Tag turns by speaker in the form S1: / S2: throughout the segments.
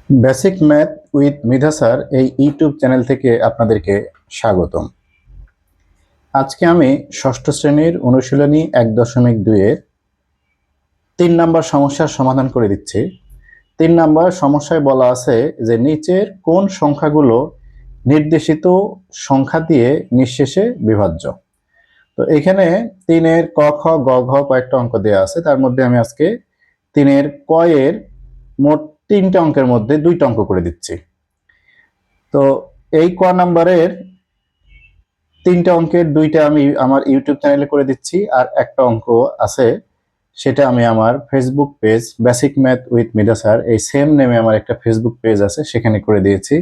S1: Basic math with Midha sir এই YouTube channel থেকে আপনাদেরকে স্বাগতম। আজকে আমি ষষ্ঠ শ্রেণীর অনুশীলনী 1.2 এর 3 নম্বর সমস্যার সমাধান করে দিচ্ছি। 3 নম্বর সমস্যায় বলা আছে যে নিচের কোন সংখ্যাগুলো নির্দেশিত সংখ্যা দিয়ে নিঃশেষে বিভাজ্য। তো এখানে 3-এর ক খ গ ঘ কয়েকটা অঙ্ক দেওয়া আছে, তার মধ্যে আমি আজকে 3-এর ক এর মোট 3টে অঙ্কের মধ্যে 2টা অঙ্ক করে দিচ্ছি। তো এই ক নাম্বারের 3টে অঙ্কের 2টা আমি আমার ইউটিউব চ্যানেলে করে দিচ্ছি, আর একটা অঙ্ক আছে সেটা আমি আমার Facebook page basic math with Midha sir, এই সেম নেমে আমার একটা ফেসবুক পেজ আছে, সেখানে করে দিয়েছি।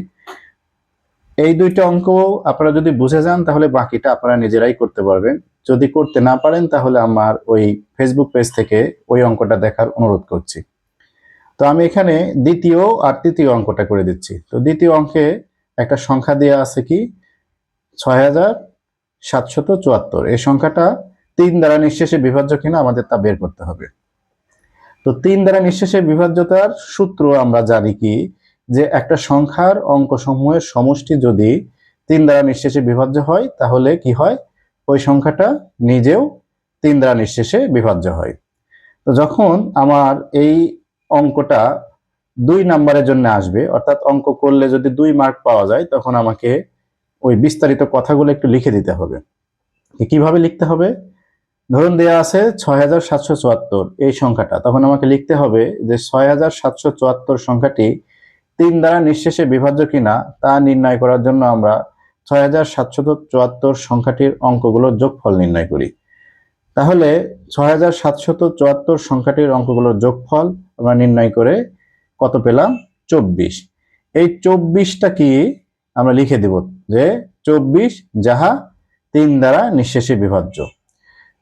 S1: এই 2টা অঙ্ক আপনারা যদি বুঝে যান তাহলে বাকিটা আপনারা নিজেরাই করতে পারবেন। যদি করতে না পারেন তাহলে আমার ওই ফেসবুক পেজ থেকে ওই অঙ্কটা দেখার অনুরোধ করছি। তো আমি এখানে দ্বিতীয় আর তৃতীয় অঙ্কটা করে দিচ্ছি। তো দ্বিতীয় অঙ্কে একটা সংখ্যা দেওয়া আছে কি 6774। এই সংখ্যাটা 3 দ্বারা নিঃশেষে বিভাজ্য কিনা আমাদের তা বের করতে হবে। তো 3 দ্বারা নিঃশেষে বিভাজ্যতার সূত্র আমরা জানি কি, যে একটা সংখ্যার অঙ্কসমূহের সমষ্টি যদি 3 দ্বারা নিঃশেষে বিভাজ্য হয় তাহলে কি হয়, ওই সংখ্যাটা নিজেও 3 দ্বারা নিঃশেষে বিভাজ্য হয়। তো যখন আমার এই অঙ্কটা 2 নাম্বারের জন্য আসবে, অর্থাৎ অঙ্ক করলে যদি 2 মার্ক পাওয়া যায়, তখন আমাকে ওই বিস্তারিত কথাগুলো একটু লিখে দিতে হবে। কিভাবে লিখতে হবে? ধরুন দেয়া আছে 6774 এই সংখ্যাটা, তখন আমাকে লিখতে হবে যে 6774 সংখ্যাটি 3 দ্বারা নিঃশেষে বিভাজ্য কিনা তা নির্ণয় করার জন্য আমরা 6774 সংখ্যাটির অঙ্কগুলোর যোগফল নির্ণয় করি। তাহলে 6774 সংখ্যাটির অঙ্কগুলোর যোগফল আমরা নির্ণয় করে কত পেলাম? 24। এই 24টা কি আমরা লিখে দেব যে 24 যাহা 3 দ্বারা নিঃশেষে বিভাজ্য।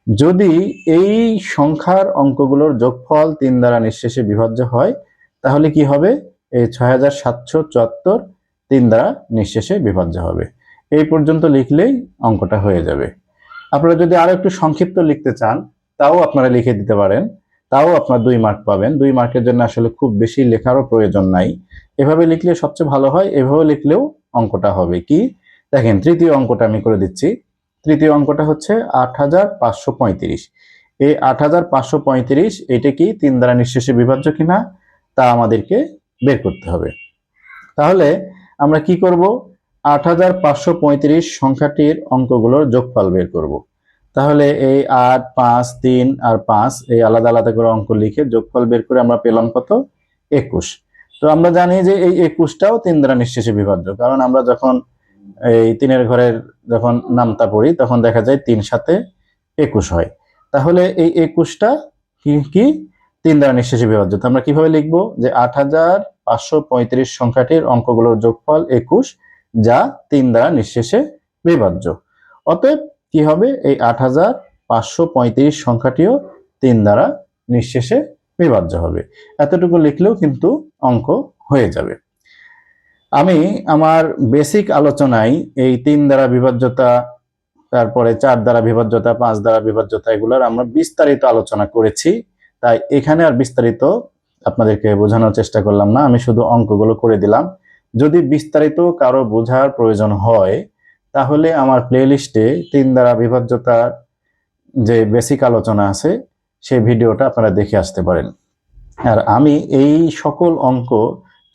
S1: যদি এই সংখ্যার অঙ্কগুলোর যোগফল 3 দ্বারা নিঃশেষে বিভাজ্য হয় তাহলে কি হবে? এই 6774 3 দ্বারা নিঃশেষে বিভাজ্য হবে। এই পর্যন্ত লিখলেই অঙ্কটা হয়ে যাবে। আপনারা যদি আরো একটু সংক্ষিপ্ত লিখতে চান তাও আপনারা লিখে দিতে পারেন, তাও আপনার 2 মার্ক পাবেন। 2 মার্কের জন্য আসলে খুব বেশি লেখারও প্রয়োজন নাই, এভাবে লিখলে সবচেয়ে ভালো হয়। এভাবে লিখলেও অঙ্কটা হবে কি, দেখেন তৃতীয় অঙ্কটা আমি করে দিচ্ছি। তৃতীয় অঙ্কটা হচ্ছে 8535। এই 8535 এটা কি 3 দ্বারা নিঃশেষে বিভাজ্য কিনা তা আমাদেরকে বের করতে হবে। তাহলে আমরা কি করব? 8535 সংখ্যাটির অঙ্কগুলোর যোগফল বের করব। তাহলে এই 8, 5, 3 আর 5 এই আলাদা আলাদা করে অঙ্ক লিখে যোগফল বের করে আমরা পেলাম কত? 21। তো আমরা জানি যে এই 21টাও 3 দ্বারা নিঃশেষে বিভাজ্য, কারণ আমরা যখন এই 3-এর ঘরের যখন নামতা পড়ি তখন দেখা যায় 3 সাথে 21 হয়। তাহলে এই 21টা কি 3 দ্বারা নিঃশেষে বিভাজ্য। তো আমরা কিভাবে লিখবো? যে 8535 সংখ্যাটির অঙ্কগুলোর যোগফল 21 যা 3 দ্বারা নিঃশেষে বিভাজ্য। অতএব কি হবে? এই 8535 সংখ্যাটিও 3 দ্বারা নিঃশেষে বিভাজ্য হবে। এতটুকু লিখলেও কিন্তু অঙ্ক হয়ে যাবে। আমি আমার বেসিক আলোচনায় এই 3 দ্বারা বিভাজ্যতা, তারপরে 4 দ্বারা বিভাজ্যতা, 5 দ্বারা বিভাজ্যতা এগুলোর আমরা বিস্তারিত আলোচনা করেছি, তাই এখানে আর বিস্তারিত আপনাদেরকে বোঝানোর চেষ্টা করলাম না, আমি শুধু অঙ্কগুলো করে দিলাম। যদি বিস্তারিত কারো বোঝার প্রয়োজন হয় তাহলে আমার প্লেলিস্টে 3 দ্বারা বিভাজ্যতার যে বেসিক আলোচনা আছে সেই ভিডিওটা আপনারা দেখে আসতে পারেন। আর আমি এই সকল অঙ্ক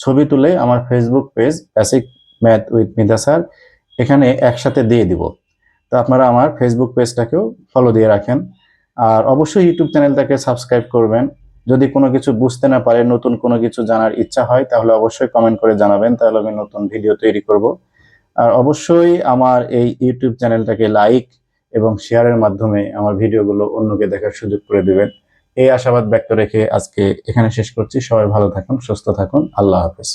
S1: ছবি তুলে আমার Facebook page basic math with Midha sir এখানে একসাথে দিয়ে দিব। তো আপনারা আমার ফেসবুক পেজটাকেও ফলো দিয়ে রাখেন, আর অবশ্যই ইউটিউব চ্যানেলটাকে সাবস্ক্রাইব করবেন। যদি কোনো কিছু বুঝতে না পারেন, নতুন কোনো কিছু জানার ইচ্ছা হয় তাহলে অবশ্যই কমেন্ট করে জানাবেন, তাহলে আমি নতুন ভিডিও তৈরি করব। আর অবশ্যই আমার এই ইউটিউব চ্যানেলটাকে লাইক এবং শেয়ারের মাধ্যমে আমার ভিডিওগুলো অন্যকে দেখার সুযোগ করে দিবেন। এই আশাবাদ ব্যক্ত রেখে আজকে এখানে শেষ করছি। সবাই ভালো থাকুন, সুস্থ থাকুন। আল্লাহ হাফেজ।